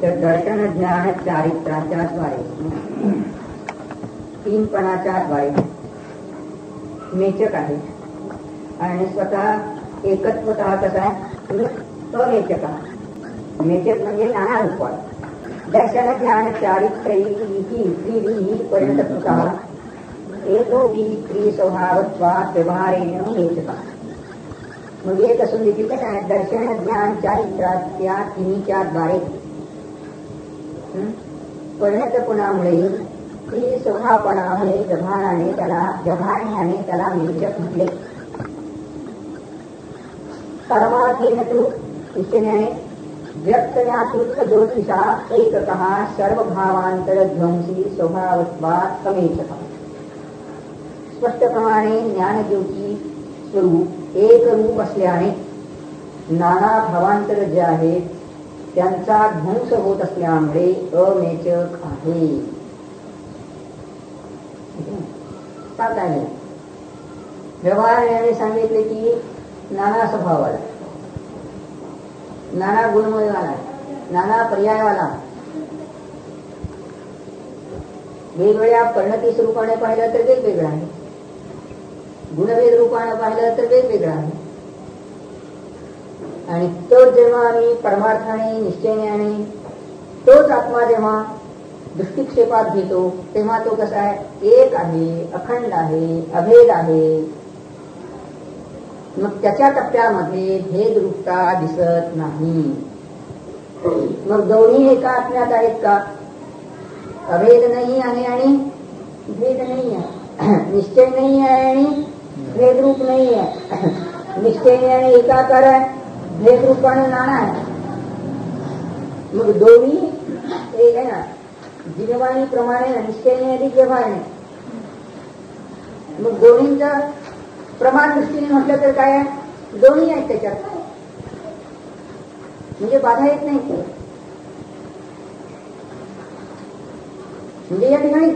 तर दर्शन ज्ञान चारित्राच्या द्वारे तीनपणाच्या द्वारे मेचक आहे आणि स्वतः एकत्वतः कसा आहे अमेचक आहे. मेचक म्हणजे नाना रूप. दर्शन ज्ञान चारित्रैः परिणतकृतः एकोपि त्रिस्वभावत्वात् व्यवहारेण मेचकः. मग एक असून देखील कसं आहे दर्शन ज्ञान चारित्राच्या तिन्हीच्या द्वारे परिणतपणामुळे ती स्वभावपणामुळे व्यवहाराने त्याला मेचक म्हटले. परमार्थेन तु निश्चयाने व्यक्तयातृत्व ज्योतिषा एककः सर्वभावांतरध्वंसी स्वभावत्वात् अमेचकः. स्पष्टप्रमाणे ज्ञानज्योती स्वरूप एक रूप असल्याने नाना भावांतर जे आहेत त्यांचा ध्वंस होत असल्यामुळे अमेचक आहे. व्यवहाराने सांगितले की नाना स्वभावाला, नाना गुणमयवाला, नाना पर्यायवाला, वेगवेगळ्या परिणती स्वरूपाने पाहिलं तर वेगवेगळा आहे, गुणभेद रूपाने पाहिलं तर वेगवेगळा आहे. आणि तो जेव्हा आम्ही परमार्थाने निश्चयाने तोच आत्मा जेव्हा दृष्टिक्षेपात घेतो तेव्हा तो कसा आहे एक आहे, अखंड आहे, अभेद आहे. मग त्याच्या टप्प्यामध्ये भेद रूपता दिसत नाही. मग दोन्ही एका आत्म्यात आहेत का? अभेद नाही आहे आणि भेद नाही आहे, निश्चय नाही आहे आणि भेद रूप नाही आहे, निश्चय आणि एकाकार आहे, भेद रूपाने नाना आहे. मग दोन्ही एक आहे ना, जीववाणी प्रमाणे निश्चयने अधिक व्यवहारणे. मग दोन्हींचा प्रमाण दृष्टीने म्हटलं तर काय आहे दोन्ही आहेत त्याच्यात, म्हणजे बाधा येत नाही. म्हणजे या ठिकाणी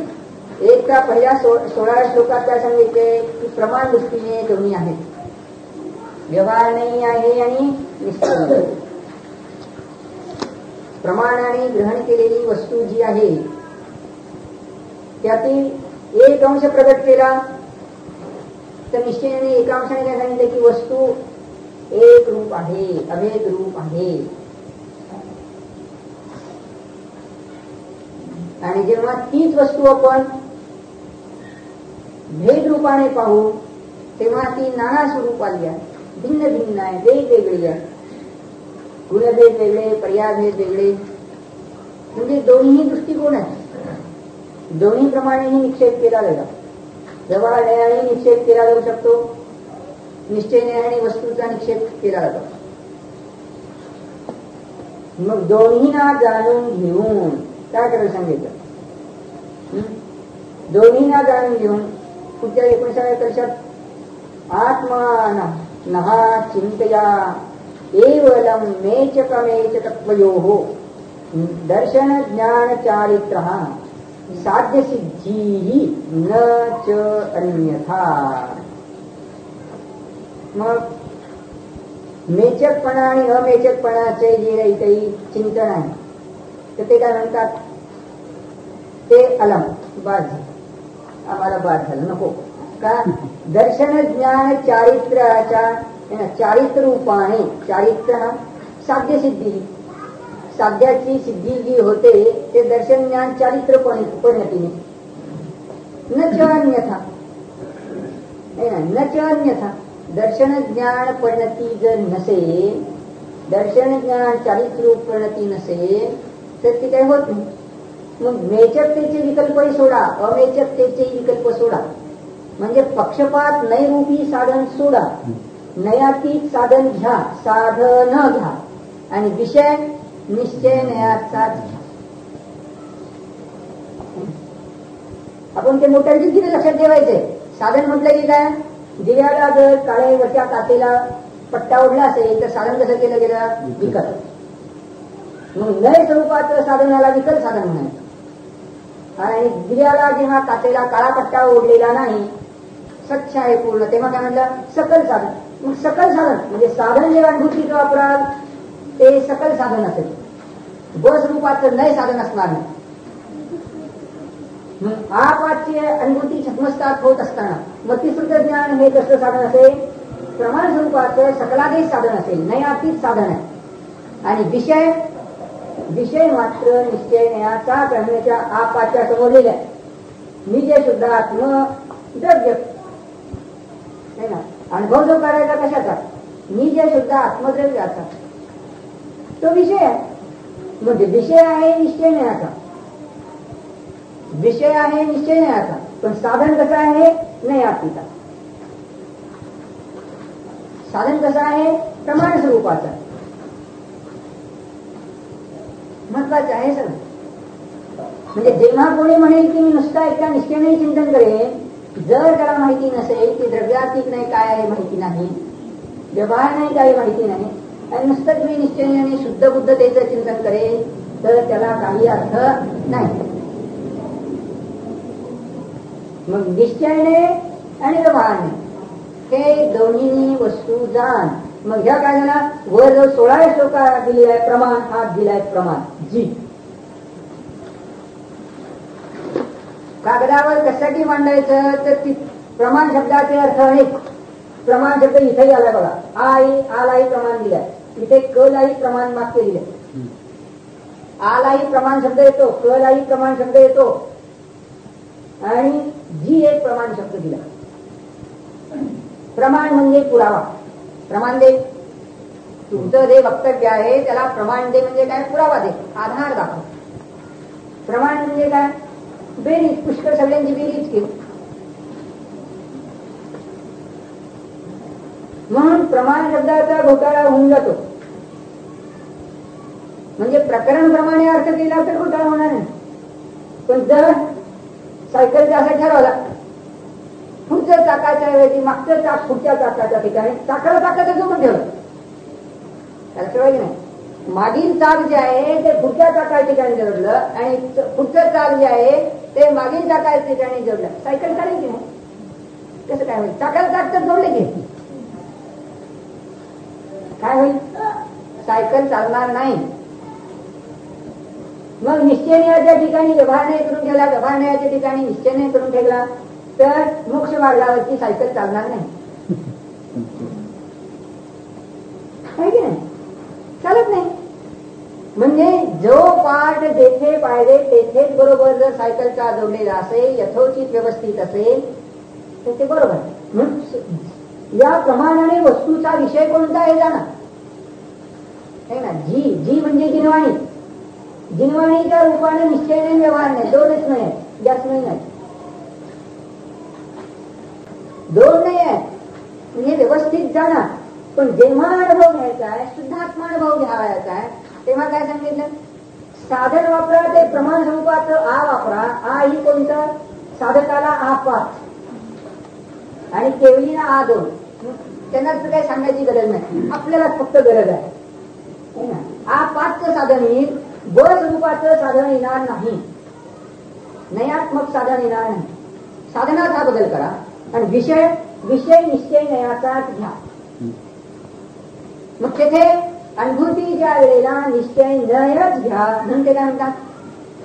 एक त्या पहिल्या 16 श्लोकात काय सांगितले की प्रमाण दृष्टीने दोन्ही आहेत, व्यवहार नाही आहे आणि निश्चय. प्रमाणाने ग्रहण केलेली वस्तू जी आहे त्यातील एक अंश प्रगट केला तर निश्चयाने एका अंशाने काय सांगितले की वस्तू एक रूप आहे, अभेद रूप आहे. आणि जेव्हा तीच वस्तू आपण भेद रूपाने पाहू तेव्हा ती नाना स्वरूपाली आहे, भिन्न भिन्न आहे, वेगवेगळी आहे. गुणभेद वेगळे, पर्यायभेद वेगळे, म्हणजे दोन्ही दृष्टिकोन आहेत. दोन्ही प्रमाणेही निक्षेप केला जातो. व्यवहाराने निक्षेप केला जाऊ शकतो, निश्चयाने वस्तूचा निक्षेप केला जातो. मग दोन्हीना जाणून घेऊन काय करायला सांगितलं? दोन्हीना जाणून घेऊन पुढच्या 19व्या वर्षात आत्मान नहा चिंतया एवलम मेचकमेचकत्वयोः दर्शन ज्ञान चारित्रः साध्य सिद्धी न च अन्यथा. मग मेचकपणा आणि अमेचकपणाचे जे काही चिंतन आहे तर ते काय म्हणतात ते अलम बाद झालं, आम्हाला बाद झालं नको का? दर्शन ज्ञान चारित्र्याच्या चारित्र रूपाने, चारित्र साध्य सिद्धी, साध्याची सिद्धी जी होते ते दर्शन ज्ञान चारित्र परिणतीने न च अन्यथा, न च अन्यथा. दर्शन ज्ञान परिणती जर नसेल, दर्शन ज्ञान चारित्र रूप परिणती नसेल तर ती काय होत नाही. मग मेचकतेचे विकल्पही सोडा, अमेचकतेचे विकल्प सोडा, म्हणजे पक्षपात नैरूपी साधन सोडा, नयातीत साधन घ्या, साधन घ्या आणि विषय निश्चय नयाचाच घ्या. आपण ते मोठ्यांची किती लक्षात ठेवायचे. साधन म्हटलं की काय? दिव्याला जर काळेवरच्या काचेला पट्टा ओढला असेल तर साधन कसं केलं गेलं? विकल. मग नय स्वरूपाचं साधनाला विकल साधन म्हणायचं. आणि दिव्याला जेव्हा काचेला काळा पट्टा ओढलेला नाही, स्वच्छ आहे पूर्ण, तेव्हा काय म्हणलं? सकल साधन. मग सकल साधन म्हणजे साधन जे अनुभूतीचं वापराल ते सकल साधन असेल. ब स्वरूपाचं नय साधन असणार नाही. आपाची अनुभूती छत्मस्तात होत असताना मग तिसरं ज्ञान हे कसं साधन असेल? प्रमाण स्वरूपाचं सकलादेश साधन असेल, नयातीत साधन आहे. आणि विषय मात्र निश्चय नयाचा प्रमेयाच्या आपाच्या समोरलेला आहे. निजे शुद्ध आत्म द्रव्य है ना. अनुभव जो करायचा कशाचा? निजे शुद्ध आत्मद्रव्याचा तो विषय आहे. म्हणजे विषय आहे निश्चय नयाचा, विषय आहे निश्चय नयाचा, पण साधन कसं आहे? नयातीचा. साधन कसं आहे? प्रमाण स्वरूपाचं. महत्वाचं आहे सर. म्हणजे जेव्हा कोणी म्हणेल की मी नुसता एकदा निश्चयाने चिंतन करेन, जर त्याला माहिती नसेल की द्रव्यातीत नाही काय आहे माहिती नाही, व्यवहार नाही काही माहिती नाही, आणि नुसतंच मी निश्चयाने शुद्ध बुद्धतेचं चिंतन करेन, तर त्याला काही अर्थ नाही. मग निश्चयाने आणि व्यवहारने हे दोन्ही वस्तू जाण. मग ह्या काय झाला? वर जो 16 श्लोका दिलेला आहे प्रमाण, हा दिलाय प्रमाण जी. कागदावर कशासाठी मांडायचं? तर प्रमाण शब्दाचे अर्थ अनेक. प्रमाण शब्द इथेही आलाय बघा. आलाही प्रमाण दिलाय, इथे कलाही प्रमाण वाक्य दिले. आलाही प्रमाण शब्द येतो, कलाही प्रमाण शब्द येतो, आणि जी एक प्रमाण शब्द दिला. प्रमाण म्हणजे पुरावा. प्रमाण दे, तुमचं जे वक्तव्य आहे त्याला प्रमाण दे म्हणजे काय? पुरावा दे, आधार दाखव. प्रमाण म्हणजे काय? बेरीज, पुष्कळ सगळ्यांची बेरीज केली. म्हणून प्रमाण शब्दाचा घोटाळा होऊन जातो. म्हणजे प्रकरण प्रमाणे अर्थ केला तर घोटाळा होणार नाही. पण जर सायकलचा असं ठरवला, पुढच्या चाकाच्या ऐवजी मागचं चाक पुढच्या चाकाच्या ठिकाणी, चाकाला चाकाचं जोडून ठेवलं, त्याला ठेवायचं नाही. मागील चाक जे आहे ते पुढच्या चाकाच्या ठिकाणी जोडलं, आणि पुढचं चाक जे आहे ते मागील चाकाच्या ठिकाणी जोडलं, सायकल चालायची नाही. कसं काय होईल? चाकाला चाक तर जोडले की काय होईल? सायकल चालणार नाही. मग निश्चयनियाच्या ठिकाणी व्यवहार करून ठेवला, व्यवहारण्याच्या ठिकाणी निश्चय करून ठेवला, तर मोक्ष मार्गावरची सायकल चालणार नाही. आहे की नाही? चालत नाही. म्हणजे जो पाठ जेथे पाहिजे तेथेच बरोबर जर सायकलचा जोडलेला असेल, यथोचित व्यवस्थित असेल, तर ते बरोबर. या प्रमाणाने वस्तूचा विषय कोणता आहे जाणा. है ना. जी म्हणजे जिनवाणी. जिनवाणीच्या रूपाने निश्चय नाही, व्यवहार नाही, दोनच नाही, जास्त नाही. दोन नाही आहे म्हणजे व्यवस्थित जाणा. पण जेव्हा अनुभव घ्यायचा आहे, शुद्धात्मा अनुभव घ्यावायचा आहे, तेव्हा काय सांगितलं? साधन वापरा, ते प्रमाण स्वरूपाचं आ वापरा. आ ही कोणतं? साधकाला आ 5 आणि केवलीला आ 2. त्यांना काही सांगायची गरज नाही, आपल्याला फक्त गरज आहे. आ 5चं साधन येईल, ब स्वरूपाचं साधन येणार नाही, नयात्मक साधन येणार नाही. साधनात हा बदल करा आणि विषय निश्चय नयाचाच घ्या. मग तेथे अनुभूतीच्या वेळेला निश्चय नयच घ्या. म्हणून ते काय म्हणतात?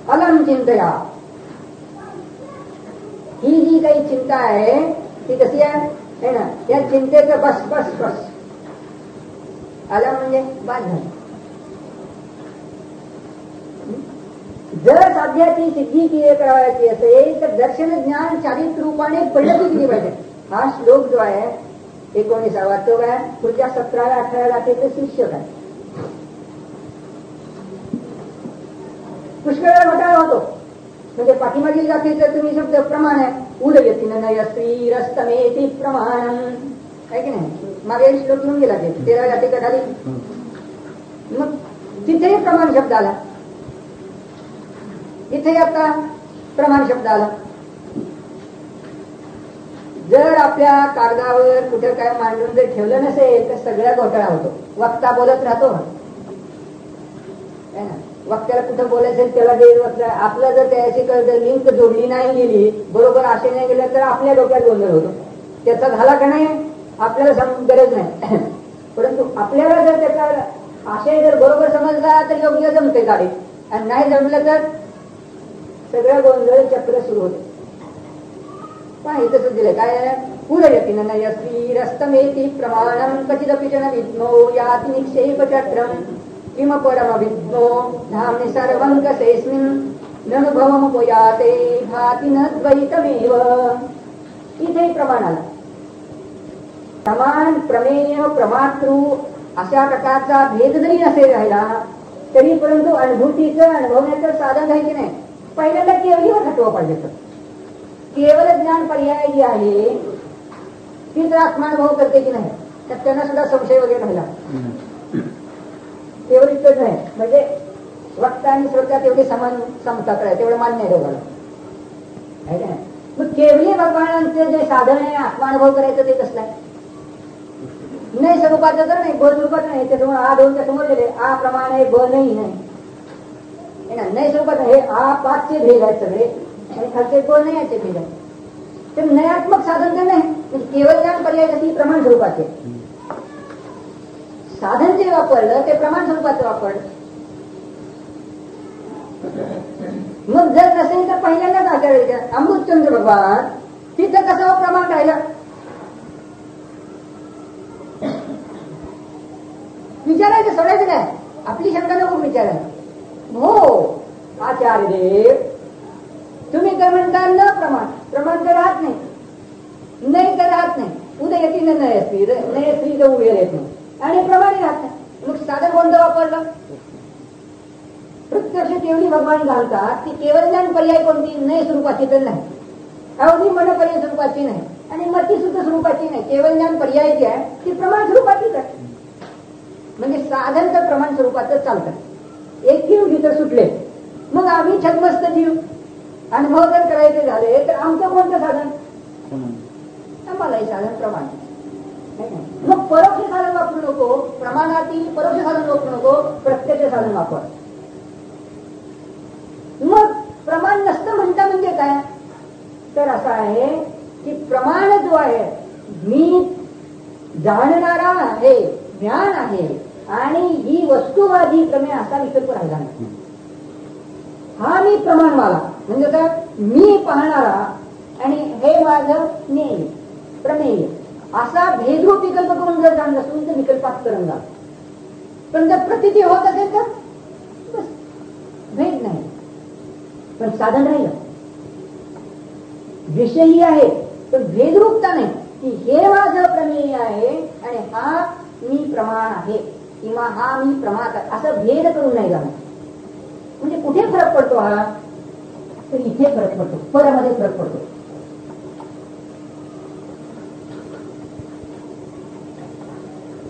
अलम चिंतया. ही जी काही चिंता आहे ती कशी आहे ना? या चिंतेचं बस बस बस. अलम म्हणजे बाद झालं. जर साध्याची सिद्धी करायची असेल तर दर्शन ज्ञान चारित्र रूपाने पडलं किती पाहिजे. हा श्लोक जो आहे 19वा तो काय? पुढच्या 17-18 गाठेचे शिष्य काय? पुष्कळ घोटाळा होतो. म्हणजे पाठीमागील गाठीचं तुम्ही शब्द प्रमाण आहे. उदयतीन नय स्त्री रस्तमेती प्रमाण आहे की नाही? मागे श्लोक येऊन गेला ते 13 गाठीच्या खाली. मग तिथेही प्रमाण शब्द आला, इथे आता प्रमाण शब्द आला. जर आपल्या कागदावर कुठे काय मांडून जर ठेवलं नसेल तर सगळ्या घोटाळा होतो. वक्ता बोलत राहतो ना, वक्त्याला कुठं बोलायचं त्याला जे आपलं जर त्याची लिंक जोडली नाही गेली, बरोबर आशे नाही गेलं तर आपल्या डोक्यात गोंधळ होतो. त्याचा झाला का नाही आपल्याला गरज नाही. परंतु आपल्याला जर त्याचा आशय जर बरोबर समजला तर योग्य जमते गाडी, आणि नाही जमलं तर सगळं गोंधळ चक्र सुरू होते. पण इथंच दिलंय काय, पुरयतीन नयस्वी रस्तमेति प्रमाणं कचिदपि च न विद्मो याति निक्षेप चक्रं किम परम विद्मो धाम्नि सर्वं कसेऽस्मिन् ननुभवमुपयाते भाति न द्वैतमेव. इथे प्रमाण आला. प्रमाण, प्रमेय, प्रमातृ अशा प्रकारचा भेद जरी नसेल राहिला तरी परंतु अनुभूतीचं, अनुभवण्याचं साधन आहे की नाही, पहिल्यांदा केवलीवर हटवा पाहिजे. केवळ ज्ञान पर्याय जी आहे तीच आत्मानुभव करते की नाही, तर त्यांना सुद्धा संशय वगैरे राहिला. केवळ इतकंच नाही, म्हणजे वक्ता आणि श्रोता तेवढी समान समता करायचं, तेवढं मान्य आहे दोघांना. मग केवली भगवानांचं जे साधन आहे आत्मानुभव करायचं ते कसलं आहे? नाही स्वरूपाचं तर नाही, ब स्वरूपाचं नाही. त्याच्यामुळे आ दोन समोर गेले, आ प्रमाण आहे, ब नाही. नाही स्वरूपात हे आ पाचचे भेद आहेत सगळे, आणि खालचे ब नाही याचे भेद आहेत. तर नयात्मक साधन तर नाही, म्हणजे केवळ ज्ञान पर्याय जशी प्रमाण स्वरूपाचे साधन जे वापरलं ते प्रमाण स्वरूपाचं वापरलं. मग जर नसेल तर पहिल्यांदाच आचार्य अमृतचंद्र भगवान तिथं कसं प्रमाण राहिलं विचारायचं, सोडायचं नाही. आपली शंका नको विचारायला. हो आचार्य देव तुम्ही काय म्हणता, न प्रमाण, प्रमाण तर राहत नाही, नाही तर राहत नाही. उद्या येते नयस्वी, नयस्वी तर उद्या येत नाही, आणि प्रमाणे राहत नाही. मग साधन कोणतं वापरलं? प्रत्यक्ष केवढी भगवान घालतात ती केवळ ज्ञान पर्याय कोणती, नय स्वरूपाची तर नाही, अवधी मन पर्याय स्वरूपाची नाही, आणि मती सुद्धा स्वरूपाची नाही. केवळ ज्ञान पर्याय जी आहे ती प्रमाण स्वरूपाचीच आहे. म्हणजे साधन तर प्रमाण स्वरूपाचं चालतं. एक जीव भीतर सुटले, मग आम्ही छद्मस्त जीव अनुभव जर करायचे झाले तर आमचं कोणतं साधन? आम्हालाही साधन प्रमाण. मग परोक्ष साधन वापरू नको, प्रमाणातील परोक्ष साधन वापरू नको, प्रत्यक्ष साधन वापर. मग प्रमाण नसतं म्हणता म्हणजे काय? तर असं आहे की प्रमाण जो आहे, मी जाणणारा आहे, ज्ञान आहे, आणि ही वस्तुवादी प्रमेय असा विकल्प राहिला नाही. हा मी प्रमाण मला म्हणजे काय, मी पाहणारा आणि हे माझं ज्ञेय प्रमेय असा भेदरूप विकल्प करून जर जाणलं असून तर विकल्पात तरंगा. पण जर प्रतीती होत असेल तर बस भेद नाही, पण साधन राहिलं. विषयी आहे पण भेदरूपता नाही की हे माझं प्रमेय आहे आणि हा मी प्रमाण आहे किंवा हा मी प्रमाण, असं भेद करून नाही जाणं. म्हणजे कुठे फरक पडतो हा? तर इथे फरक पडतो, परामध्ये फरक पडतो.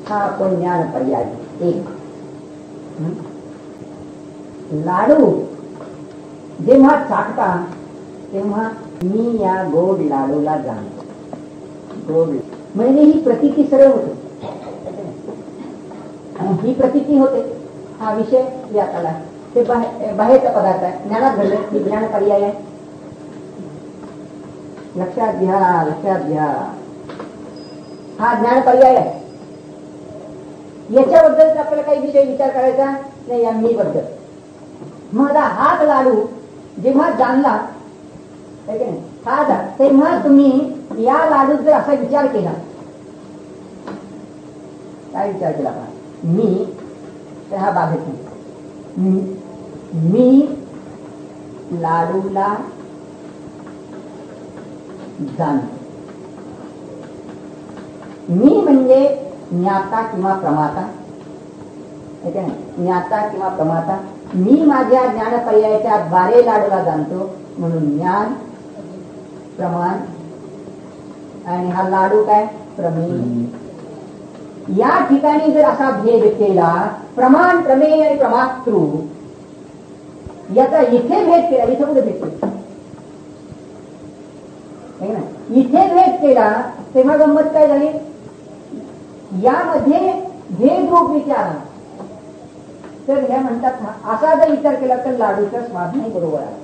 हा आपण ज्ञान पर्याय एक. लाडू जेव्हा चाटता तेव्हा मी या गोड लाडूला जाणतो. गोड म्हणजे ही प्रतीती सरळ होते, ही प्रतीती होते. हा विषय यात आला, ते बाहेरचा पदार्थ आहे, ज्ञानात घडले ही ज्ञान पर्याय आहे. लक्षात घ्या, लक्षात घ्या, हा ज्ञान पर्याय आहे. याच्याबद्दल आपल्याला काही विषय विचार करायचा नाही, या मी बद्दल. मग हाच लाडू जेव्हा जाणला हा तेव्हा तुम्ही या लाडूत जर असा विचार केला, काय विचार केला का, मी तर हा बाब मी लाडूला जाणतो. मी म्हणजे ज्ञाता किंवा प्रमाता, ज्ञाता किंवा प्रमाता. मी माझ्या ज्ञान पर्यायाच्या द्वारे लाडूला जाणतो, म्हणून ज्ञान प्रमाण आणि हा लाडू काय प्रमेय. या ठिकाणी जर असा भेद केला, प्रमाण प्रमेय आणि प्रमातृ याचा इथे भेद केला, इथे कुठे भेद केला, इथे भेद केला तेव्हा गंमत काय झाली, यामध्ये भेदरूप विचार. तर ह्या म्हणतात असा जर विचार केला तर लाडूचा स्वाद नाही बरोबर आहे.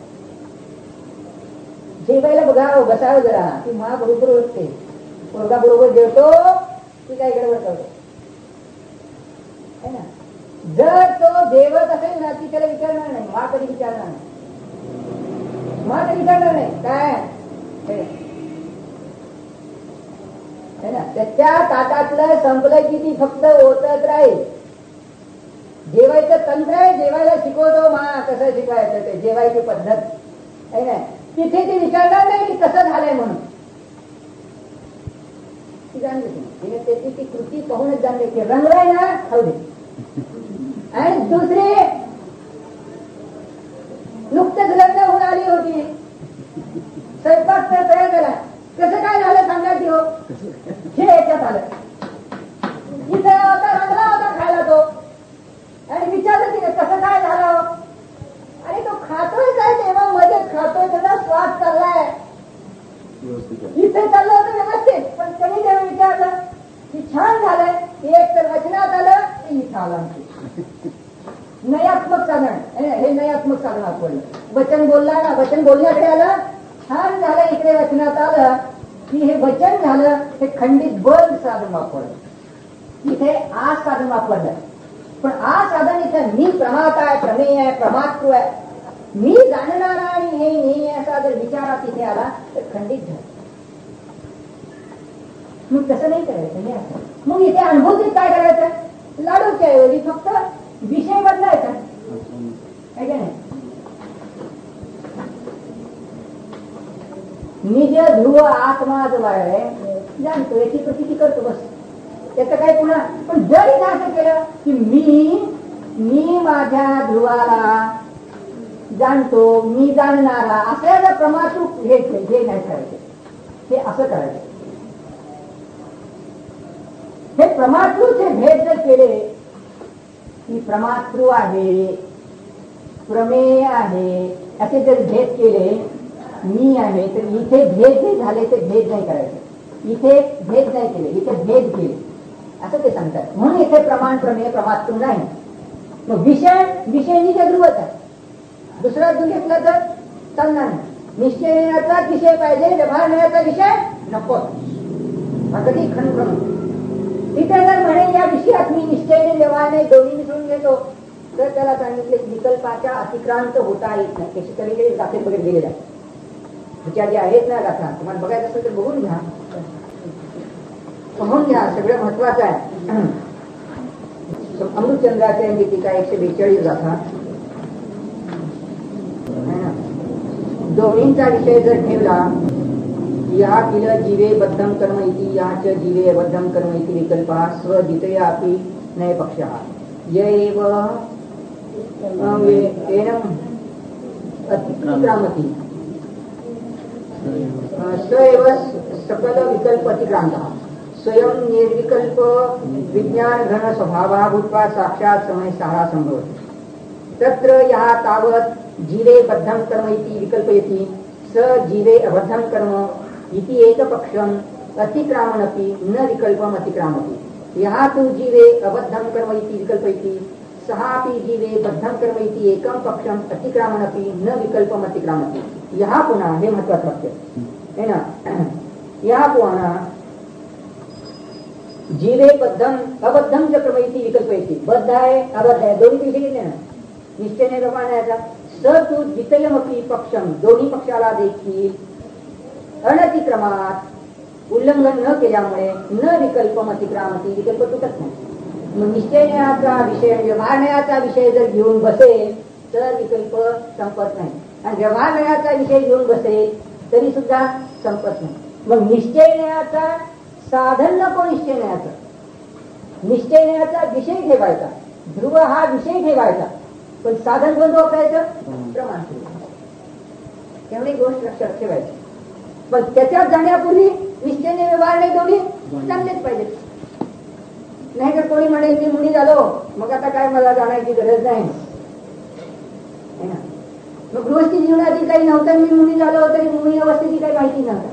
जेवायला बघावं बसावं जरा की मा बरोबर असते, पोरगा बरोबर जेवतो की काय गडबड करतो, है ना. जर तो देवत असेल ना ती त्याला विचारणार नाही, मा कधी विचारणार नाही, मा कधी विचारणार नाही काय है ना. त्याच्या ताटातलं संपलं की ती फक्त ओतत राहील. जेवायचं तंत्र आहे, जेवायला शिकवतो मा कसं शिकवायचं ते जेवायची पद्धत आहे ना. तिथे ती विचारणार नाही की कसं झालंय म्हणून. ती जाणली तिने त्याची ती कृती पाहूनच जाणले की रंगलाय ना खाऊ दे. आणि दुसरी नुकतंच लग्न होऊन आली होती, स्वयंपाक तर तयार केला, कसं काय झालं सांगा की हो. हे याच्यात आलं इथे होता, रंगला होता खायला तो, आणि विचारलं तिने कसं काय झालं. आणि तो खातोय काय तेव्हा मध्ये खातोय, त्याचा स्वाद चाललाय, इथे चाललं होतं व्यवस्थित, पण त्यांनी जेव्हा विचारलं की छान झालंय, एक तर वचनात आलं की इथं आलं. नयात्मक साधन, हे नयात्मक साधन वापरलं. वचन बोलला ना, वचन बोलण्याकडे आलं, छान झालं, इकडे वचनात आलं की हे वचन झालं, हे खंडित बल साधन वापरलं, इथे आ साधन वापरलं. पण आ साधन इथं मी प्रमाता आहे, प्रमेय आहे, प्रमातृ आहे, मी जाणणारा आणि हे मी असा जर विचारात इथे आला तर खंडित झालं. मग तसं नाही करायचं, हे असं. मग इथे अनुभूतीत काय करायचं, लाडूच्या ऐवजी फक्त विषय बदलायचा आहे का नाही. निज ध्रुव आत्मा जो आहे जाणतो, याची प्रतीती करतो बस, त्याचं काय पुन्हा. पण जर इथं असं केलं की मी माझ्या ध्रुवाला जाणतो, मी जाणणारा असल्याला प्रमातृ हे नाही करायचे, हे असं करायचं. हे प्रमातृचे भेद जर केले की प्रमातृ आहे, प्रमेय आहे, असे जर भेद केले, मी आहे, तर इथे भेद जे झाले ते भेद नाही करायचे, इथे भेद नाही केले, इथे भेद केले असं ते सांगतात. म्हणून इथे प्रमाण प्रमेय प्रमातृ नाही. मग विषय निज ध्रुवच आहे, दुसरा जो घेतला तर चालणार नाही. निश्चय नेण्याचा विषय पाहिजे, व्यवहार नेण्याचा विषय नको. कधी खंड तिथे जर म्हणे या विषयात मी निश्चयने व्यवहारने दोन्ही मिसळून घेतो, तर त्याला सांगितले विकल्पाच्या अतिक्रांत होता येत नाही. त्याची तरी गाथे बघत गेलेल्या विचार जे आहेत ना गाथा, तुम्हाला बघायचं असेल तर बघून घ्या, पाहून घ्या, सगळं महत्वाचं आहे. अमृतचंद्राच्या गीतिका 142 गाथा, दोन्हींचा विषय जर ठेवला, या किल जीवे बद्धम कर्म इति याच जीवे अबद्धम कर्म इति विकल्पा स्वजितयापि नय पक्षः यैव अतिक्रामति स्वयं सकल विकल्प अतिक्रांतः स्वयं निर्विकल्प विज्ञान घन स्वभावः भूत्वा साक्षात् समय सारा संभवति. तत्र यः तावत् जीवे बद्धं कर्म इति विकल्पयति, स जीवे अबद्धं कर्म इति एकपक्षम् अतिक्रामणपि न विकल्पम् अतिक्रामति. यः तु जीवे अबद्धं कर्म इति विकल्पयति, सः अपि जीवे बद्धं कर्म इति एकं पक्षम् अतिक्रामणपि न विकल्पम् अतिक्रामति. यः पुनः, हे महत्वाचं वाक्य है ना, यः पुनः जीवे बद्धं अबद्धं च कर्म इति विकल्पयति, बद्ध आहे अबद्ध आहे दोन्ही विषय घेतले ना, निश्चयने व्यवहाराचा. स तु द्वितीयमपि पक्षम, दोन्ही पक्षाला देखील अनतिक्रमात उल्लंघन न केल्यामुळे न विकल्पम अतिक्रामती, विकल्प तुटत नाही. मग निश्चयण्याचा विषय, व्यवहारण्याचा विषय जर घेऊन बसेल तर विकल्प संपत नाही, आणि व्यवहारण्याचा विषय घेऊन बसेल तरी सुद्धा संपत नाही. मग निश्चयण्याचा साधन नको, निश्चयण्याचा विषय ठेवायचा, ध्रुव हा विषय ठेवायचा, पण साधन कोणतं वापरायचं, प्रमाण. तेवढी गोष्ट लक्षात ठेवायची. पण त्याच्यात जाण्यापूर्वी निश्चयने व्यवहार नाही दोन्ही चांगलेच पाहिजे. नाही तर कोणी म्हणेल मी मुनी झालो, मग आता काय मला जाण्याची गरज नाही. मग गृहस्थी जीवनाची काही नव्हतं, मी मुनी झालो तरी मुनी अवस्थेची काही माहिती नव्हतं,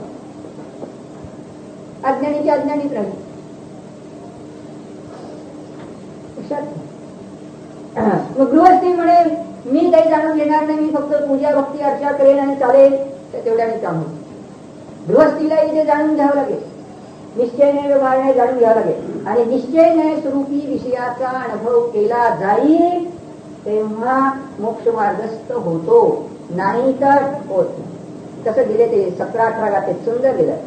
अज्ञानीची अज्ञानीच राहिली. मग गृहस्थी म्हणेल मी काही जाणून घेणार नाही, मी फक्त पूजा भक्ती अर्चा करेन आणि चालेल, तर तेवढ्याने काम होईल. गृहस्थीला इथे जाणून घ्यावं लागेल. निश्चयने व्यवहाराने जाणून घ्यावं लागेल. आणि निश्चयने स्वरूपी विषयाचा अनुभव केला जाईल तेव्हा मोक्ष मार्गस्थ होतो, नाही तर होत नाही. कसं दिले ते 17-18 गाते सुंदर दिलं.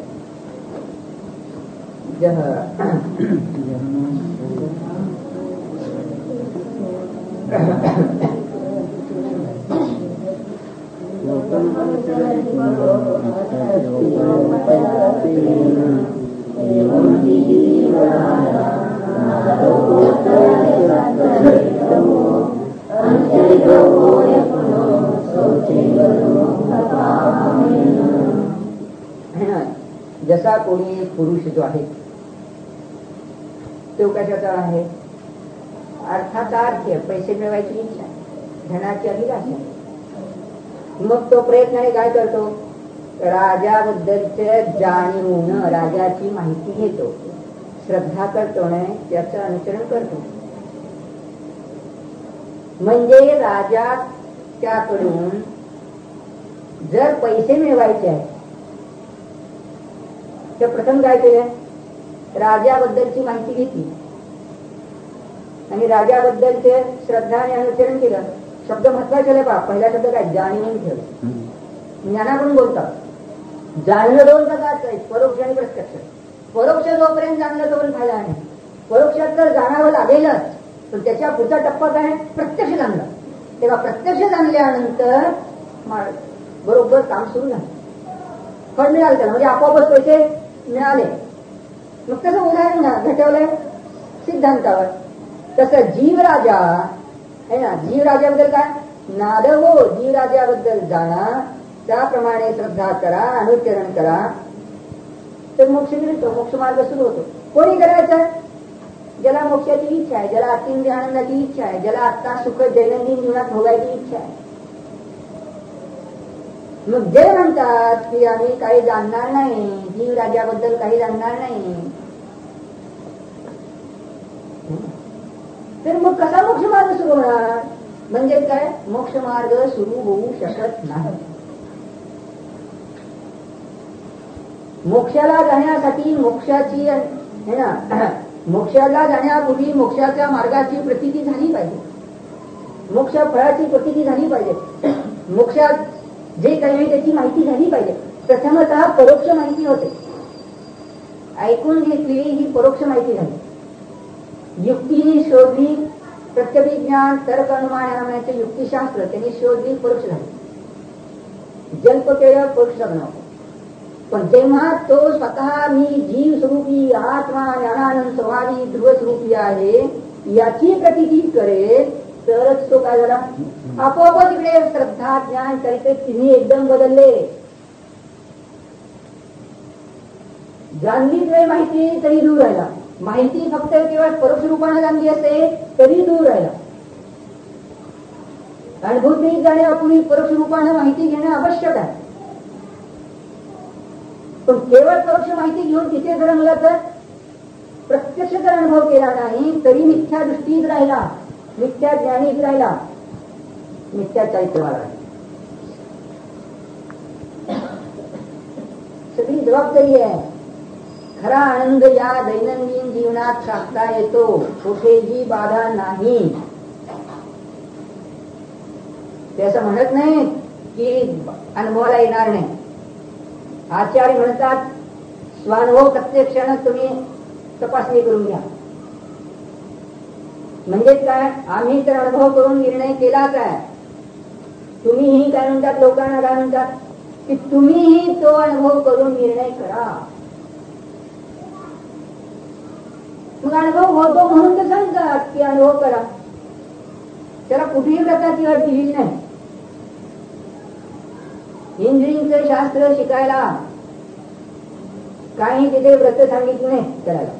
जसा कोणी एक पुरुष जो आहे तो कशाचा आहे, अर्थाचा अर्थ, पैसे मिळवायची इच्छा, धनाची अभिलाषा. मग तो प्रयत्नाने काय करतो, राजाबद्दलचे जाणून राजाची माहिती घेतो, श्रद्धा करतो, त्याचं अनुसरण करतो. म्हणजे राजा त्याकडून जर पैसे मिळवायचे आहेत तर प्रथम काय केलं, राजाबद्दलची माहिती घेतली आणि राजाबद्दलचे श्रद्धाने अनुसरण केलं. शब्द महत्वाचे पहा. पहिला शब्द काय, जाणून ठेव. ज्ञानाकडून बोलतात. जाणणं दोन प्रकारचं आहे, परोक्ष आणि प्रत्यक्ष. परोक्ष जोपर्यंत जाणलं तोपर्यंत फायदा नाही. परोक्षात तर जाणावं लागेलच, पण त्याच्या पुढचा टप्पा काय, प्रत्यक्ष जाणलं. तेव्हा प्रत्यक्ष जाणल्यानंतर बरोबर काम सुरू झालं, फळ मिळालं त्याला, म्हणजे आपोआपच पैसे मिळाले. मग तसं उदाहरण घटवलंय सिद्धांतावर. तसं जीवराजा आहे ना, जीवराजाबद्दल काय, नादवो, जीवराजाबद्दल जाणा, त्याप्रमाणे श्रद्धा करा, अनुचरण करा, तर मोक्ष मिळतो, मोक्ष मार्ग सुरू होतो. कोणी करायचं, ज्याला मोक्षाची इच्छा आहे, ज्याला अतिंद्रिय आनंदाची इच्छा आहे, ज्याला आता सुख दैनंदिन जीवनात भोगायची इच्छा आहे. मग जे म्हणतात की आम्ही काही जाणणार नाही, जीवराजाबद्दल काही जाणणार नाही, तर मग कसा मोक्ष मार्ग सुरू होणार, म्हणजे काय, मोक्ष मार्ग सुरू होऊ शकत नाही. मोक्षाला जाण्यासाठी मोक्षाची है ना, मोक्षाला जाण्यापूर्वी मोक्षाच्या मार्गाची प्रतीती झाली पाहिजे, मोक्ष फळाची प्रतीती झाली पाहिजे, मोक्षात जे काही आहे त्याची माहिती झाली पाहिजे. प्रथमतः परोक्ष माहिती होते, ऐकून घेतली ही परोक्ष माहिती झाली. युक्तीने शोधली, प्रत्यभिज्ञान, तर्क, अनुमान नामाचे युक्तिशास्त्र त्यांनी शोधली, परोक्ष झाली. जल्प केलं, परोक्ष बनवतो. पण जेव्हा तो स्वतः मी जीव स्वरूपी आत्मा ज्ञानानंद स्वभावी ध्रुव स्वरूपी आहे याची प्रतीती करेल तरच तो काय झाला, आपोआपच इकडे श्रद्धा, ज्ञान, चरित्र तिन्ही एकदम बदलले. जाणलीच नाही माहिती तरी दूर राहिला, माहिती फक्त केवळ परोक्ष रूपाने जाणली असते तरी दूर राहिला. अनुभूती जाण्यापूर्वी परोक्ष रूपाने माहिती घेणं आवश्यक आहे. पण केवळ परोक्ष माहिती घेऊन तिथे जर मला तर प्रत्यक्ष जर अनुभव केला नाही तरी मिथ्या दृष्टीच राहिला, मिथ्या ज्ञानीच राहिला, मिथ्या चरित्रवाला राहिला. सगळी जबाबदारी आहे. खरा आनंद या दैनंदिन जीवनात साधता येतो, कुठेही बाधा नाही. ते असं म्हणत नाही की अनुभवाला येणार नाही. आचार्य म्हणतात स्वानुभव प्रत्यक्षानं तुम्ही तपासणी करून घ्या. म्हणजे काय, आम्ही तर अनुभव करून निर्णय केलाच आहे. तुम्हीही काय म्हणतात, लोकांना काय म्हणतात की तुम्हीही तो अनुभव करून निर्णय करा. मग अनुभव होतो म्हणून तर सांगतात की अनुभव करा, त्याला कुठेही प्रकारची अट दिली नाही. इंद्रियचं शास्त्र शिकायला काही तिथे व्रत सांगितलं नाही करायला.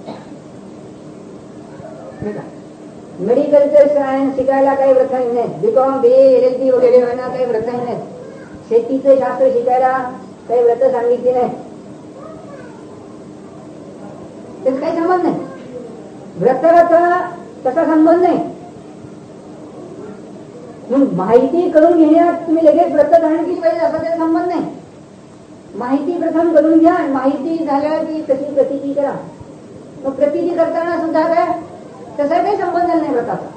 मेडिकलचं सायन्स शिकायला काही व्रत नाही, बीकॉम, BA, LLB वगैरे व्हायला काही व्रत नाही. शेतीचं शास्त्र शिकायला काही व्रत सांगितली नाही, त्याचा काही संबंध नाही. व्रताचा तसा संबंध नाही. माहिती करून घेण्यात तुम्ही लगेच व्रत धारण केली पाहिजे असा त्याचा संबंध नाही. माहिती प्रथम करून घ्या, माहिती झाल्या की कशी प्रतीती करा. मग प्रतीती करताना सुद्धा काय तसा काही संबंध नाही व्रताचा.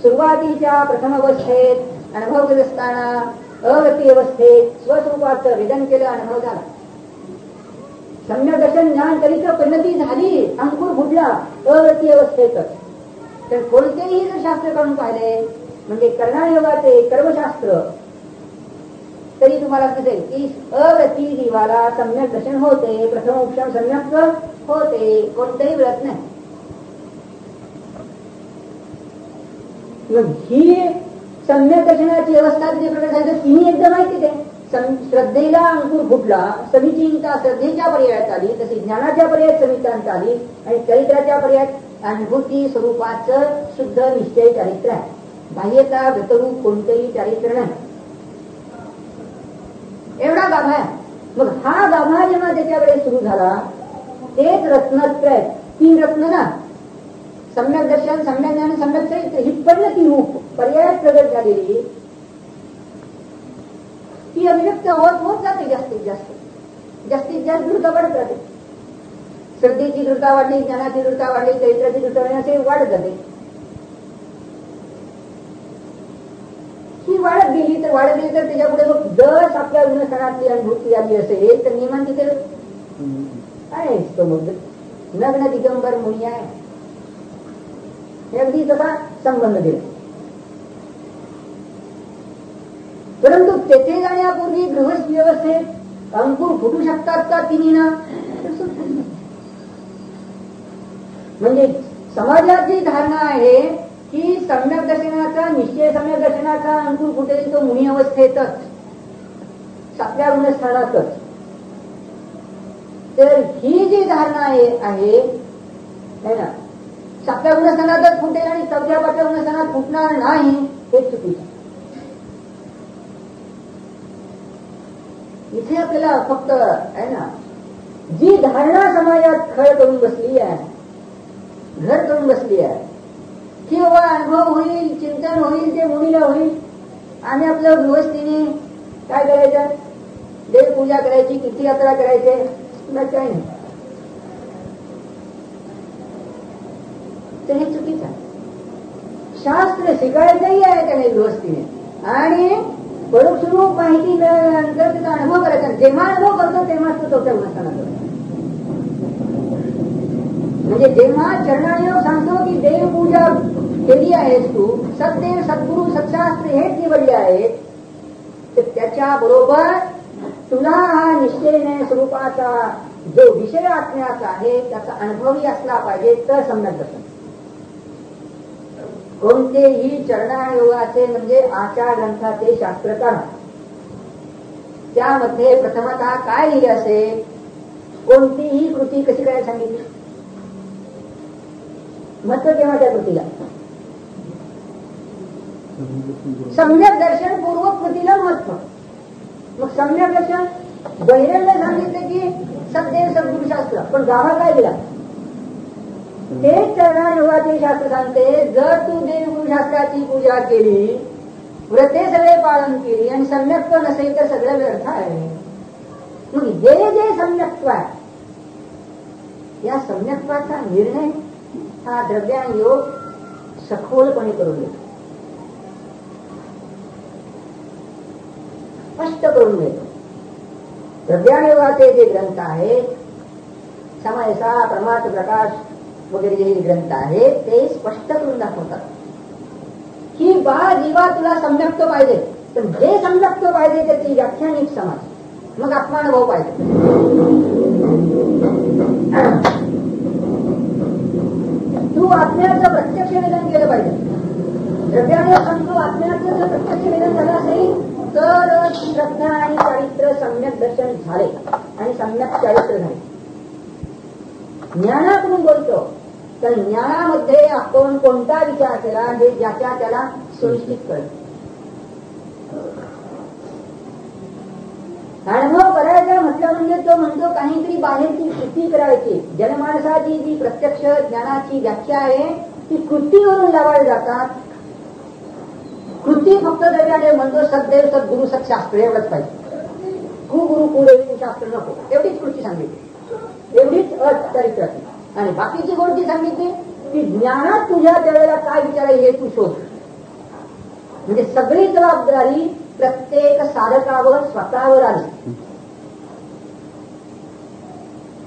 सुरुवातीच्या प्रथम अवस्थेत अनुभव करत असताना अव्रती अवस्थेत स्वस्वरूपाचं वेदन केलं, अनुभव झाला, सम्यक दर्शन ज्ञान करीत परिणती झाली, अंकुर फुटला अव्रती अवस्थेतच. तर कोणतेही जर शास्त्र करून पाहिले म्हणजे कर्णयोगाचे कर्मशास्त्र तरी तुम्हाला दिसेल की अव्रती जीवाला सम्यक दर्शन होते, प्रथम उपशम सम्यक होते, कोणतेही व्रत नाही. ही सम्यक दर्शनाची अवस्था जे प्रकार झाली तिन्ही एकदम माहिती आहे. श्रद्धेला अंकुर फुटला, समितींचा श्रद्धेच्या पर्यायात आली, तशी ज्ञानाच्या पर्यायात समितांत आली, आणि चरित्राच्या पर्यायात अनुभूती स्वरूपाचं शुद्ध निश्चय चारित्र आहे. बाह्यता व्रतरूप कोणतेही चारित्र नाही. एवढा गाभा आहे. मग हा गाभा जेव्हा त्याच्याकडे सुरू झाला तेच रत्नत्रय, 3 रत्न ना, सम्यक दर्शन, सम्यक ज्ञान, सम्यक चरित्र, ही परिणती रूप पर्यायात प्रगट झालेली ती अभिव्यक्त होत होत जाते. जास्तीत जास्त दृढता वाढत राहते. श्रद्धेची दृढता वाढली, ज्ञानाची दृढता वाढली, चरित्राची दृढता वाढली, असे वाढत जाते. ही वाढत गेली तर त्याच्यापुढे मग जर आपल्या गुणस्थानातली अनुभूती आली असेल तर नियमान तिथे काय तो मग नग्न दिगंबर मुनी आहे, अगदी तसा संबंध दिला. परंतु तेथे जाण्यापूर्वी गृहस्थ व्यवस्थेत अंकुर फुटू शकतात का तिन्ही ना? म्हणजे समाजाची धारणा आहे की सम्यक दर्शनाचा निश्चय, सम्यक दर्शनाचा अंकुर फुटेल तो मुनी अवस्थेतच, 7व्या गुणस्थानातच. तर ही जी धारणा आहे ना, 7व्या गुणस्थानातच फुटेल आणि 4व्या-5व्या गुणस्थानात फुटणार नाही, हे चुकीचं. इथे आपल्याला फक्त आहे ना जी धारणा समाजात खळ करून बसली आहे, घर करून बसली आहे की बाबा अनुभव होईल, चिंतन होईल, ते मुलीला होईल, आणि आपलं गृहस्थीने काय करायचं, देवपूजा करायची, तीर्थयात्रा करायचे, काय नाही. तर हे चुकीचं आहे. शास्त्र शिकायचंही आहे त्याने गृहस्थीने, आणि स्वरूप माहिती मिळाल्यानंतर त्याचा अनुभव करायचा. जेव्हा अनुभव करतो तेव्हाच तो 4थ्या गुणस्थानात करतो. म्हणजे जेव्हा चरणायोग सांगतो की देवपूजा केली आहेस तू, सद्देव, सद्गुरू, सत्शास्त्र हेच निवडले आहेत, तर त्याच्या बरोबर तुला हा निश्चय स्वरूपाचा जो विषय आत्म्याचा आहे त्याचा अनुभवही असला पाहिजे, तर सम्यक दर्शन. कोणतेही चरणायोगाचे म्हणजे आचार ग्रंथाचे शास्त्रकार त्यामध्ये प्रथमतः काय लिहिले असेल, कोणतीही कृती कशी करायला सांगितली, महत्व केव्हा त्या कृतीला, सम्यक दर्शन पूर्वक कृतीला महत्व. मग सम्यक दर्शन बहिरंग सांगितले की सद्देव, सद्गुरू शास्त्र, पण गाभा काय दिला, तेच चरणायोगाचे शास्त्र सांगते. जर तू देवगुरु शास्त्राची पूजा केली, व्रते सगळे पालन केली आणि सम्यक्त्व नसेल तर सगळं व्यर्थ आहे. मग हे जे सम्यक्त्व आहे, या सम्यक्त्वाचा निर्णय हा द्रव्यायोग सखोलपणे करून देतो, स्पष्ट करून देतो. द्रव्यायोगाचे जे ग्रंथ आहेत, समयसा, परमार्थ प्रकाश वगैरे जे ग्रंथ आहेत ते स्पष्ट करून दाखवतात की बा जीवा तुला सम्यक्त्व पाहिजे, पण जे सम्यक्त्व पाहिजे त्याची व्याख्या नीट समज, मग आत्मानुभव पाहिजे. तू आत्म्याचं प्रत्यक्ष वेदन केलं पाहिजे. द्रव्यायोग सांगतो आत्म्याचं जर प्रत्यक्ष वेदन झालं असेल तर श्रद्धा आणि चारित्र सम्यक दर्शन झाले आणि सम्यक चारित्र झाले. ज्ञानातून बोलतो तर ज्ञानामध्ये आपण कोणता विचार केला हे ज्याच्या त्याला सुनिश्चित कळतं. अनुभव करायचा म्हटलं म्हणजे तो म्हणतो काहीतरी बाहेरची कृती करायची. जनमानसाची जी प्रत्यक्ष ज्ञानाची व्याख्या आहे ती कृतीवरून लावायला जातात. कृती फक्त त्याच्याने म्हणतो सद्देव, सद्गुरू, सत्शास्त्र एवढंच पाहिजे. गुरु कुदेवी शास्त्र नको, एवढीच कृती सांगितली, एवढीच चरित्राची. आणि बाकीची गोष्टी सांगितली की ज्ञानात तुझ्या त्यावेळेला काय विचार हे तू शोध. म्हणजे सगळी जबाबदारी प्रत्येक साधकावर स्वतःवर आली.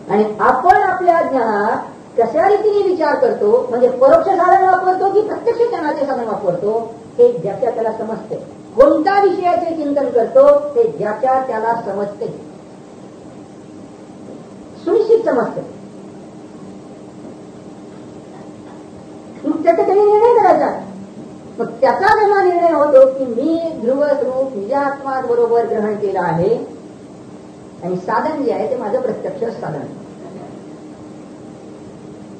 आणि आपण आपल्या ज्ञानात कशा रीतीने विचार करतो, म्हणजे परोक्ष साधन वापरतो की प्रत्यक्ष ज्ञानाचे साधन वापरतो, हे ज्याच्या त्याला समजते. कोणत्या विषयाचे चिंतन करतो ते ज्याच्या त्याला समजते, सुनिश्चित समजते. मग त्याचा काही निर्णय करायचा. मग त्याचा जेव्हा निर्णय होतो की मी ध्रुव स्वरूप निजात्मा बरोबर ग्रहण केला आहे आणि साधन जे आहे ते माझं प्रत्यक्ष साधन.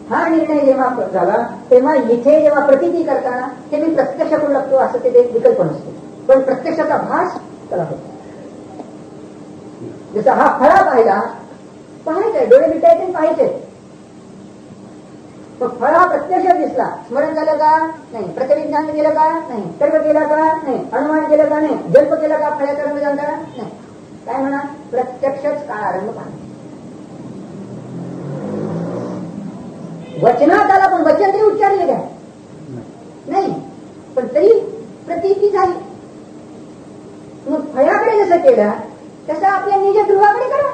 हा निर्णय जेव्हा झाला तेव्हा इथे जेव्हा प्रतीती करताना ते मी प्रत्यक्ष करू लागतो असं ते विकल्प नसतो, पण प्रत्यक्षाचा भास त्याला होतो. जसा हा फळा पाहायचाय, डोळे मिटायचे पाहायचे. मग फळा प्रत्यक्ष दिसला, स्मरण झालं का नाही, प्रतिविज्ञान केलं का नाही, तर्क केला का नाही, अनुमान केलं का नाही, जल्प केला का फळ्याचा रंग जाणता का नाही, काय म्हणा प्रत्यक्षच काळा रंग पाहणे. वचनात आला पण वचन तरी उच्चारले काय नाही, पण तरी प्रतीती झाली. मग फळाकडे जसं केलं तसं आपल्या निज ध्रुवाकडे करा.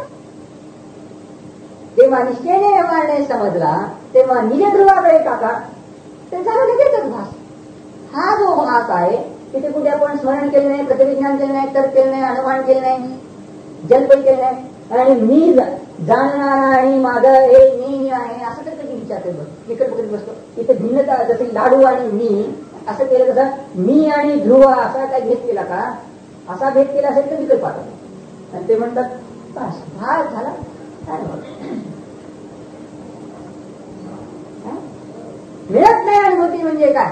जेव्हा निश्चयने व्यवहारने समजला तेव्हा निज ध्रुवाकडे टाका, तर झाला लगेचच भास. हा जो भास आहे तिथे कुठे आपण स्मरण केलं नाही, प्रतिविज्ञान केलं नाही, तर्क केलं नाही, अनुमान केलं नाही, जल्पही केलं नाही, आणि मी जाणणार आणि माझं हे मी आहे असं तर कधी विचार करत बसतो, विकल्प करीत बसतो. इथे भिन्नता जसे लाडू आणि मी असं केलं, तसं मी आणि ध्रुव असा काय भेद केला का, असा भेद केला असेल तर विकल्प पाठवतो. आणि ते म्हणतात बस भास झाला. मिळत नाही अनुभूती म्हणजे काय,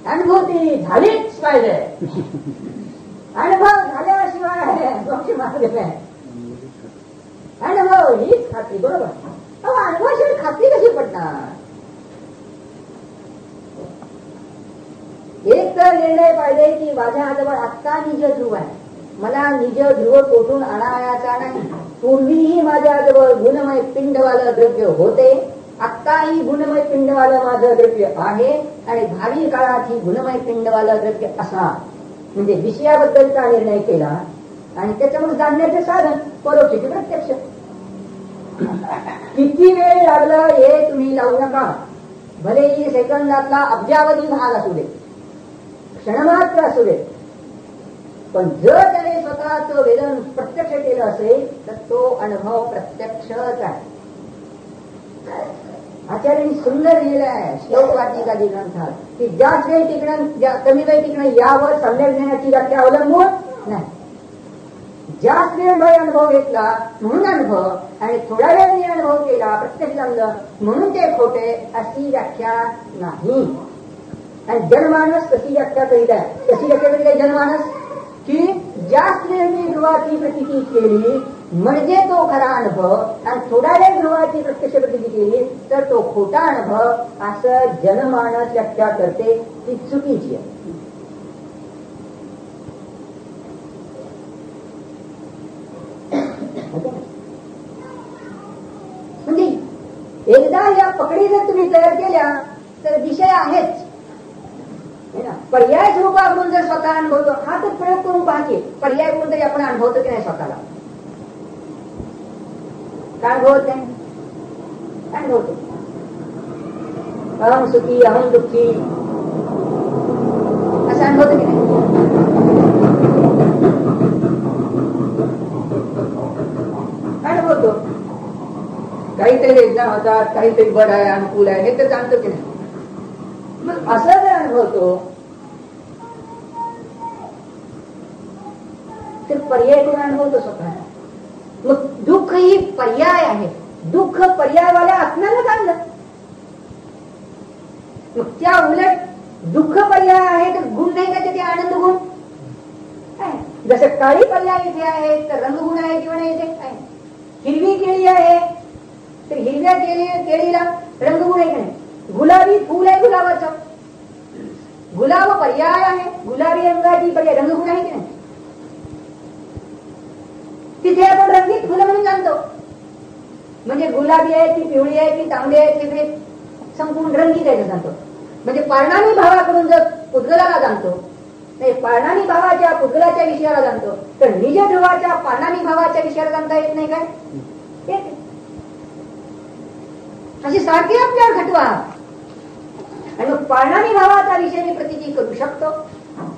अनुभूती झालीच पाहिजे. अनुभव झाल्याशिवाय मोक्ष मार्ग नाही. अनुभव हीच खात्री, बरोबर. अनुभवाशिवाय खात्री कशी पडणार. एक तर निर्णय पाहिजे की माझ्याजवळ आत्ता निज ध्रुव आहे, मला निज ध्रुव कोठून आणायचा नाही. पूर्वीही माझ्याजवळ गुणमय पिंडवालं द्रव्य होते, आत्ताही गुणमय पिंडवालं माझं द्रव्य आहे, आणि भावी काळात ही गुणमय पिंडवालं द्रव्य असणार. म्हणजे विषयाबद्दलचा निर्णय केला आणि त्याच्यामुळे जाणण्याचे साधन परोक्ष की प्रत्यक्ष. किती वेळ लागला हे तुम्ही लावू नका, भलेही सेकंदातला अब्जावधी भाग असू दे, क्षणमात्र असू दे, पण जर त्याने स्वतःचं वेदन प्रत्यक्ष केलं असेल तर तो अनुभव प्रत्यक्षच आहे. आचार्यांनी सुंदर लिहिलं आहे श्लोक वाटिकादी ग्रंथात की जास्त वेळ टिकणं, कमी वेळ टिकणं यावर सम्यक ज्ञानाची व्याख्या अवलंबून नाही. जास्त वेळ अनुभव घेतला म्हणून अनुभव, आणि थोड्या वेळाने अनुभव केला प्रत्यक्ष जमलं म्हणून ते खोटे, अशी व्याख्या नाही. आणि जनमानस कशी व्याख्या करीत आहे, कशी व्याख्या करीत आहे जनमानस की जास्त वेळ मी ध्रुवाची प्रतीती केली म्हणजे तो खरा अनुभव, आणि थोडा वेळ ध्रुवाची प्रत्यक्ष प्रतीती केली तर तो खोटा अनुभव, असं जनमानस व्याख्या करते. ती चुकीची आहे. म्हणजे एकदा या पकडी जर तुम्ही तयार केल्या तर विषय आहेच. पर्याय स्वरूपाकडून जर स्वतः अनुभवतो, हा तर प्रयोग करून पाहिजे. पर्याय करून तरी आपण अनुभवतो की नाही स्वतःला, काय अनुभवत नाही, काय अनुभवतो. अहम सुखी अहम दुःखी असं अनुभवतो की नाही. काय अनुभवतो. काहीतरी एक्झाम होतात, काहीतरी बड आहे, अनुकूल आहे, हे तर जाणतो की नाही. मग असं जर अनुभवतो तर पर्याय करून अनुभवतो स्वतः. मग दुःख ही पर्याय आहे, दुःख पर्यायवाल्या असण्याला चांगलं. मग त्या उलट दुःख पर्याय आहे तर गुण नाही का ते आनंद गुण. जसं काळी पर्याय इथे आहे तर रंगगुण आहे किंवा नाही इथे. हिरवी केळी आहे तर हिरव्या केळीला रंगगुण आहे की नाही. गुलाबी फूल आहे गुलाबाचं, गुलाब पर्याय आहे, गुलाबी रंगाची पर्याय रंगगुण आहे की नाही. तिथे आपण रंगीत फुलं म्हणून जाणतो. म्हणजे गुलाबी आहे की पिवळी आहे की तांबडी आहे की ते संपूर्ण रंगीत आहे सांगतो. म्हणजे परिणामी भावाकडून जर पुद्गलाला जाणतो, नाही परिणामी भावाच्या पुद्गलाच्या विषयाला जाणतो, तर निज ध्रुवाच्या परिणामी भावाच्या विषयाला जाणता येत नाही काय? येते. अशी सारखी आपल्यावर घटवा आणि मग परिणामी भावाचा विषय मी प्रतीची करू शकतो.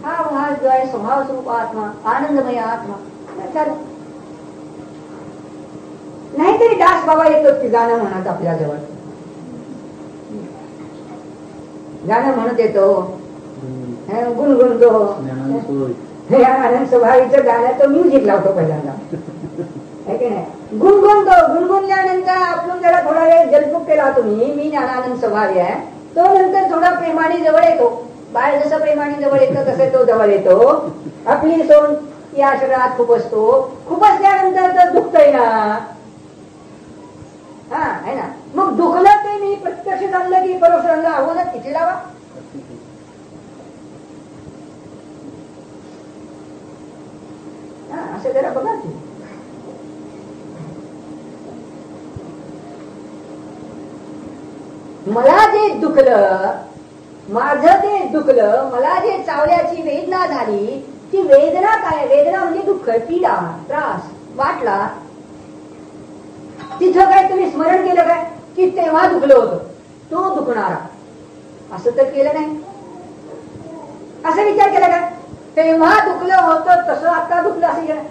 हा भाग जो आहे स्वभाव स्वरूप आत्मा, आनंदमय आत्मा. नाहीतरी दास बाबा येतो की गाणं म्हणत आपल्या जवळ, गाणं म्हणत येतो, गुणगुणतो. आनंद स्वभावीचं गाण्याचं म्युझिक लावतो पहिल्यांदा, गुणगुणतो. गुणगुणल्यानंतर आपण जरा थोडा वेळ जलपूक केला तुम्ही, मी ज्ञानानंद स्वभावी आहे, तो नंतर थोडा प्रेमाने जवळ येतो. बाळ जसं प्रेमाने जवळ येतो तसं तो जवळ येतो. आपली सोन या शरीरात खूप असतो. खूप असल्यानंतर तर दुखतय ना, हा आहे ना. मग दुखलं ते मी प्रत्यक्ष जाणलं की परोक्ष जाणलं, आव्हानात तिथे लावा. असं जरा बघा की मला जे दुखलं, माझं जे दुखलं, मला जे चावल्याची वेदना झाली, ती वेदना काय? वेदना म्हणजे दुःख, पीडा, त्रास वाटला. तिथं काय तुम्ही स्मरण केलं काय की तेव्हा दुखलं होतं, तो दुखणारा, असं तर केलं नाही. असं विचार केला काय तेव्हा दुखलं होतं तसं आता दुखलं असं केलं?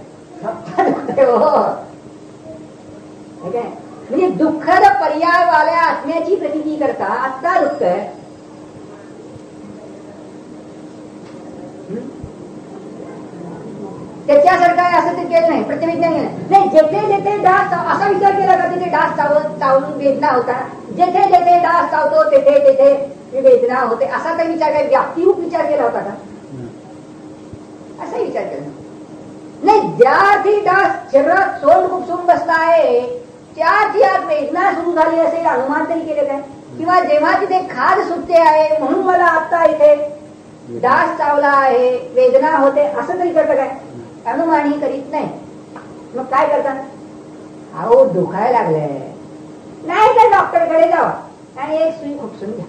म्हणजे दुःखद पर्यायवाल्या आत्म्याची प्रतीती करता आता दुःख आहे. त्याच्यासारखं असं ते केलं नाही, प्रतिविज्ञान नाही. जेथे जेथे डास, असा विचार केला का तिथे डास चावून वेदना होता, जेथे जेथे डास चावतो तेथे तेथे वेदना होते, असा काही विचार काय व्याप्तिरूप विचार केला होता का? असा विचार केला नाही. ज्याची डास शरीरात सोंड खुपसून बसला आहे त्याची आज वेदना सुरू झाली असेल अनुमान तरी केले काय? किंवा जेव्हा तिथे खाज सुटते आहे म्हणून मला आता इथे डास चावला आहे, वेदना होते, असं तरी करतं काय? अनुमानही करीत नाही. मग काय करतात? अहो दुखायला लागलंय, नाही तर डॉक्टरकडे जावा आणि एक सुई खुपसून घ्या.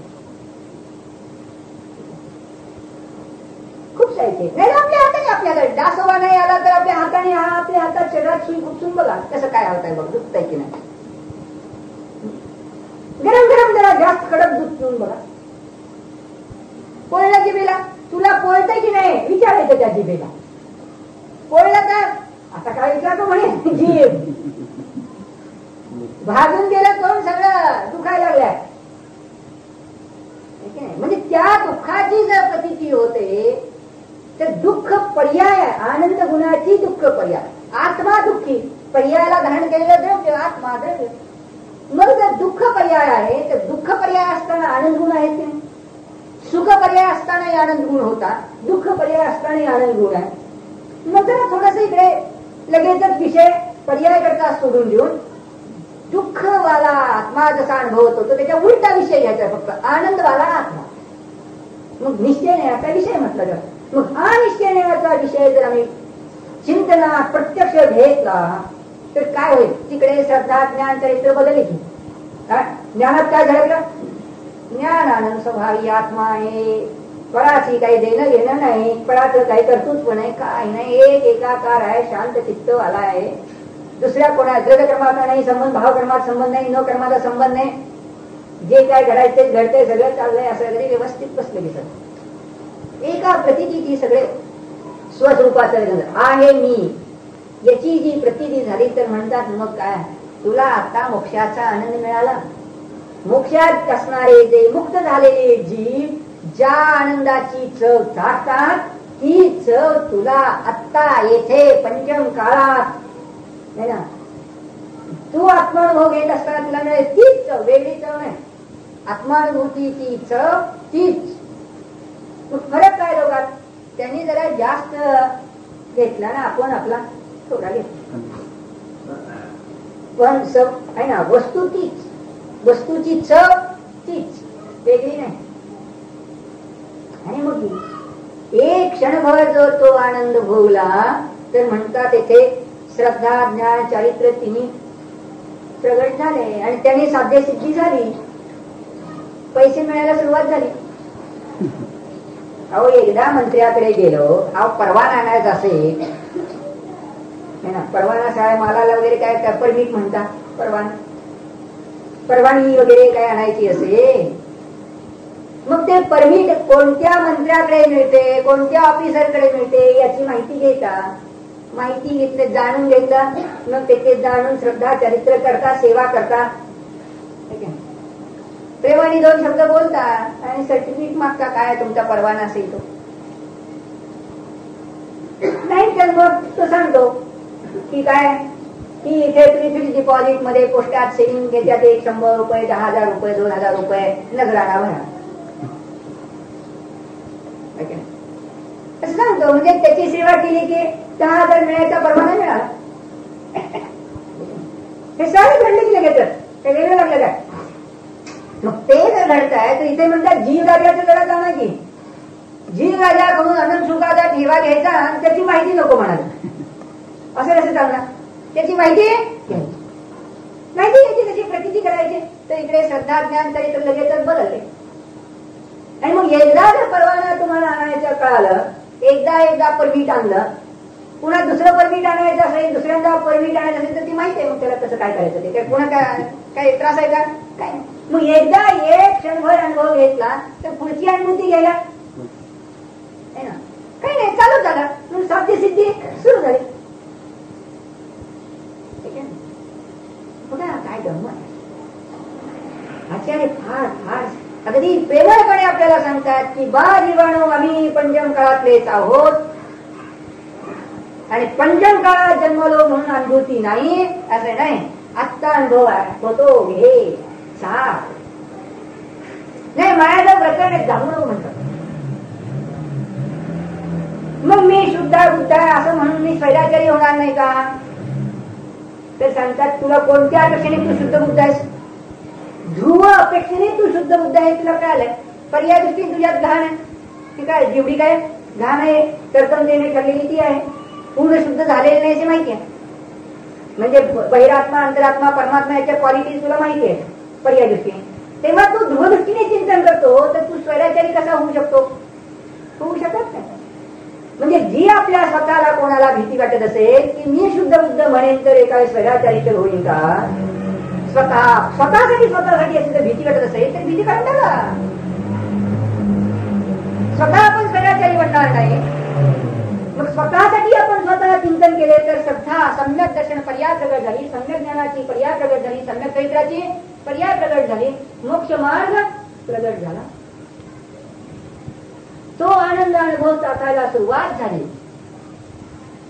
खूप साहित्य नाही आपल्या हाताने, आपल्याकडे डास हवा नाही आला तर आपल्या हाताने आपल्या हातात शरीरात सुई खुपसून बघा कसं काय होत आहे, बघ दुखतंय की नाही. गरम गरम जरा जास्त कडक दूध पिऊन बघा. पोळलं जिभेला, तुला पोळतंय की नाही विचारायचं त्या जिभेला. पोळलं तर आता काय विचारतो म्हणे, जीभ भाजून गेलं तोंड सगळं दुखायला लागलंय. म्हणजे त्या दुःखाची जर प्रतीती होते तर दुःख पर्याय, आनंद गुणाची दुःख पर्याय. आत्मा दुःखी, पर्यायाला धारण केलेलं द्रव्य आत्मा द्रव्य. मग जर दुःख पर्याय आहे तर दुःख पर्याय असताना आनंद गुण आहेत की नाही? सुख पर्याय असतानाही आनंद गुण होता, दुःख पर्याय असतानाही आनंद गुण आहे. मग जरा थोडस इकडे लगेचच विषय पर्याय करता सोडून देऊन दुःखवाला आत्मा जसा अनुभवत होतो त्याच्या उलटा विषय घ्यायचा, फक्त आनंदवाला आत्मा. मग निश्चय नेण्याचा विषय म्हटलं जातं. मग हा निश्चय नेण्याचा विषय जर आम्ही चिंतना प्रत्यक्ष घेतला तर काय होईल? तिकडे श्रद्धा ज्ञान चरित्र बदलली की ज्ञानात काय झालं? ज्ञान आनंद स्वभावी आत्मा आहे, पराची काही देणं घेणं नाही, पराचं काही कर्तृत्व नाही, काय नाही, एक एकाकार आहे, शांत चित्त आला आहे. दुसऱ्या कोणा द्रव्य कर्माचा नाही संबंध, भाव कर्माचा संबंध नाही, न कर्माचा संबंध नाही. जे काय घडायचं ते घडतंय, सगळं चाललंय, असं वगैरे व्यवस्थित बसलं की सगळं एका प्रतीची सगळे स्वस्वरूपाचं आहे मी याची जी प्रतीती झाली तर म्हणतात मग काय तुला आता मोक्षाचा आनंद मिळाला. मोक्षात असणारे जे मुक्त झालेले जीव ज्या आनंदाची चव चाटतात ती चव तुला आत्ता येथे पंचम काळात नाही ना. तू आत्मानुभव घेत असताना तुला मिळेल तीच चव, वेगळी चव नाही. आत्मानुभूतीची चव तीच. फरक काय दोघात? त्यांनी जरा जास्त घेतला ना, आपण आपला थोडा घेतला, पण चव आहे ना, वस्तू तीच, वस्तूची चव तीच, वेगळी नाही. आणि मग एक क्षणभर जर तो आनंद भोगला तर म्हणतात येथे श्रद्धा ज्ञान चारित्र्य तिन्ही प्रगट झाले आणि त्यांनी साध्य सिद्धी झाली, पैसे मिळायला सुरुवात झाली. अहो एकदा मंत्र्याकडे गेलो, अहो परवाना आणायचा असेल ना, परवाना शाळे मालाला वगैरे काय परमिट म्हणतात, परवानगी वगैरे काय आणायची असेल, मग ते परमिट कोणत्या मंत्र्याकडे मिळते, कोणत्या ऑफिसरकडे मिळते याची माहिती घेता. माहिती घेतली, जाणून घेतलं, मग ते जाणून श्रद्धा चरित्र करता, सेवा करता, प्रेमाने दोन शब्द बोलता आणि सर्टिफिकेट मागता, काय तुमचा परवाना असेल तो नाही. तर मग तो सांगतो की काय की इथे तुम्ही फिक्स डिपॉझिट मध्ये पोस्टात सेविंग घेत्यात 100 रुपये, 10,000 रुपये, 2,000 रुपये नजराना भरा असं सांगतो. म्हणजे त्याची सेवा केली की 10,000 मिळायचा परवाना मिळाला. हे सारे घडले की लगेच ते वेगळं लागलं काय. मग ते जर घडताय तर इथे म्हणतात जीव राजाचं जरा जाणं की जीव राजाकडून अनंत सुखाचा ठेवा घ्यायचा आणि त्याची माहिती नको म्हणाल, असं कसं चालणार. त्याची माहिती घ्यायची, त्याची प्रतीती करायची. तर इकडे श्रद्धा ज्ञान चरित्र लगेचच बदलले. आणि मग एकदा जर परवाना तुम्हाला आणायचं कळालं, एकदा परमिट आणलं, पुन्हा दुसरं परमिट आणायचं असेल, दुसऱ्यांदा परमिट आणायचं असेल तर ती माहिती आहे मग त्याला कसं काय करायचं. ते काय पुन्हा काय त्रास आहे का, काय. मग एकदा एक क्षणभर अनुभव घेतला तर पुढची अनुभूती घ्यायला ना काही नाही, चालू झाला. मग साध्य सिद्धी सुरू झाली. बघा काय गंमत. आचार्य फार फार अगदी प्रेमळपणे आपल्याला सांगतात की बा जीवाणू आम्ही पंचम काळातलेच आहोत आणि पंचम काळात जन्मलो म्हणून अनुभूती नाही असं नाही. आत्ता अनुभव होतो घे नाही. मायाचं प्रकरण जाऊ नको म्हणतात. मग मी शुद्ध बुद्ध आहे असं म्हणून मी स्वैराचारी होणार नाही का. तर सांगतात तुला कोणत्या अपेक्षेने तू शुद्ध बुद्ध आहेस, ध्रुव अपेक्षेने तू शुद्ध बुद्ध आहे. तुला काय आलंय, पर्याय दृष्टी तुझ्यात घाण आहे. ठीक आहे, जेवढी काय घाण आहे कर्तन देणे ठरलेली ती आहे, पूर्ण शुद्ध झालेली नाही असे माहिती आहे. म्हणजे बहिरात्मा अंतरात्मा परमात्मा याच्या क्वालिटीज तुला माहिती आहे पर्याय दृष्टीने. तेव्हा तू ध्रुवदृष्टीने चिंतन करतो तर तू स्वैराचारी कसा होऊ शकतो, होऊ शकत नाही. म्हणजे जी आपल्या स्वतःला कोणाला भीती वाटत असेल की मी शुद्ध बुद्ध म्हणेन तर एका स्वैराचारी तर होईल का, स्वतःसाठी असेल तर भीती वाटत असेल तर भीती काढून टाका. स्वतः आपण स्वैराचारी बनणार नाही. मग स्वतःसाठी आपण स्वतः चिंतन केले तर श्रद्धा सम्यक दर्शन पर्याय प्रगट झाली, सम्यक ज्ञानाची पर्याय प्रगट झाली, सम्यक चरित्राची पर्याय प्रगट झाली, मोक्ष मार्ग प्रगट झाला. तो आनंद अनुभव चाखायला सुरुवात झाली.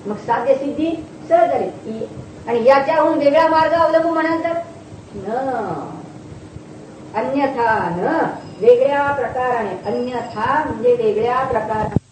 मग साध्य सिद्धी सहज झाली. आणि याच्याहून वेगळा मार्ग अवलंबून म्हणाल तर न अन्यथा न वेगळ्या प्रकाराने, अन्यथा म्हणजे वेगळ्या प्रकाराने